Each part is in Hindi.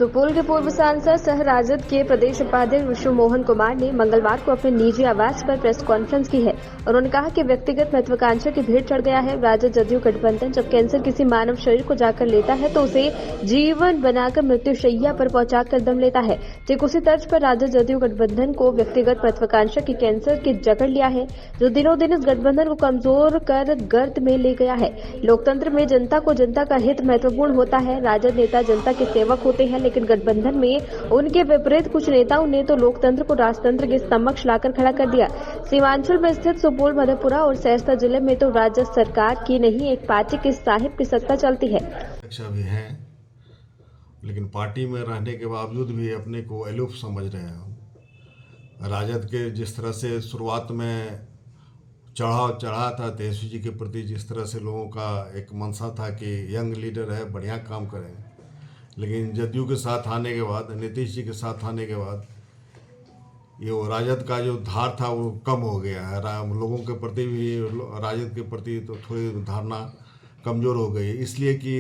सुपौल के पूर्व सांसद सह राजद के प्रदेश उपाध्यक्ष विष्णु मोहन कुमार ने मंगलवार को अपने निजी आवास पर प्रेस कॉन्फ्रेंस की है। उन्होंने कहा कि व्यक्तिगत महत्वाकांक्षा की भीड़ चढ़ गया है। राजद जदयू गठबंधन जब कैंसर किसी मानव शरीर को जाकर लेता है तो उसे जीवन बनाकर मृत्युशैया पर पहुंचाकर दम लेता है। ठीक उसी तर्ज पर राजद जदयू गठबंधन को व्यक्तिगत महत्वाकांक्षा की कैंसर की जकड़ लिया है, जो दिनों दिन इस गठबंधन को कमजोर कर गर्त में ले गया है। लोकतंत्र में जनता को जनता का हित महत्वपूर्ण होता है। राजद नेता जनता के सेवक होते हैं, लेकिन गठबंधन में उनके विपरीत कुछ नेताओं ने तो लोकतंत्र को राजतंत्र के समक्ष लाकर खड़ा कर दिया। सीमांचल में स्थित सुपौल, मधेपुरा और सहरसा जिले में तो राज्य सरकार की नहीं, एक पार्टी के साहिब की सत्ता चलती है। अच्छा भी हैं, लेकिन पार्टी में रहने के बावजूद भी अपने को अलूफ समझ रहे हैं। राजद के जिस तरह से शुरुआत में चढ़ा था तेजस्वी जी के प्रति, जिस तरह से लोगों का एक मनसा था कि यंग लीडर है, बढ़िया काम करें, लेकिन जदयू के साथ आने के बाद, नीतीश जी के साथ आने के बाद ये वो राजद का जो धार था वो कम हो गया है। लोगों के प्रति भी, राजद के प्रति तो थोड़ी धारणा कमज़ोर हो गई, इसलिए कि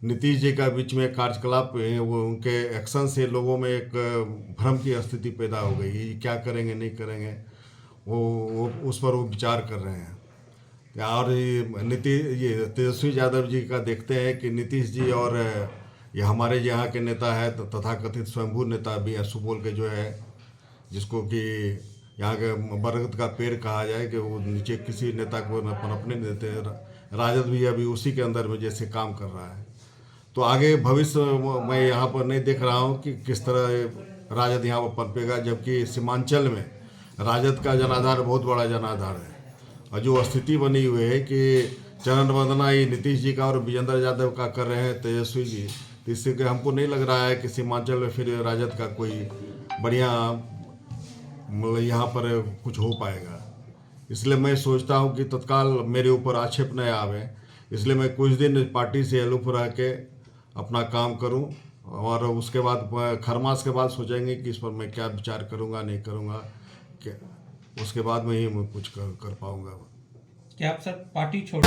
नीतीश जी का बीच में कार्यकलाप, वो उनके एक्शन से लोगों में एक भ्रम की स्थिति पैदा हो गई। ये क्या करेंगे नहीं करेंगे, वो उस पर वो विचार कर रहे हैं। और ये तेजस्वी यादव जी का देखते हैं कि नीतीश जी और ये हमारे यहाँ के नेता है तथाकथित स्वयंभू नेता भी है सुपौल के, जो है जिसको कि यहाँ के बरगद का पेड़ कहा जाए, कि वो नीचे किसी नेता को पनपने नहीं देते। राजद भी अभी उसी के अंदर में जैसे काम कर रहा है। तो आगे भविष्य मैं यहाँ पर नहीं देख रहा हूँ कि किस तरह राजद यहाँ पर पनपेगा, जबकि सीमांचल में राजद का जनाधार बहुत बड़ा जनाधार है। और जो स्थिति बनी हुई है कि चरण वंदना ही नीतीश जी का और विजेंद्र यादव का कर रहे हैं तेजस्वी जी, तो इससे कि हमको नहीं लग रहा है कि सीमांचल में फिर राजद का कोई बढ़िया मतलब यहाँ पर कुछ हो पाएगा। इसलिए मैं सोचता हूँ कि तत्काल मेरे ऊपर आक्षेप न आवे, इसलिए मैं कुछ दिन पार्टी से अलूफ रह के अपना काम करूँ, और उसके बाद खरमास के बाद सोचेंगे कि इस पर मैं क्या विचार करूँगा नहीं करूँगा, उसके बाद में ही मैं कुछ कर पाऊँगा। क्या आप सर पार्टी छोड़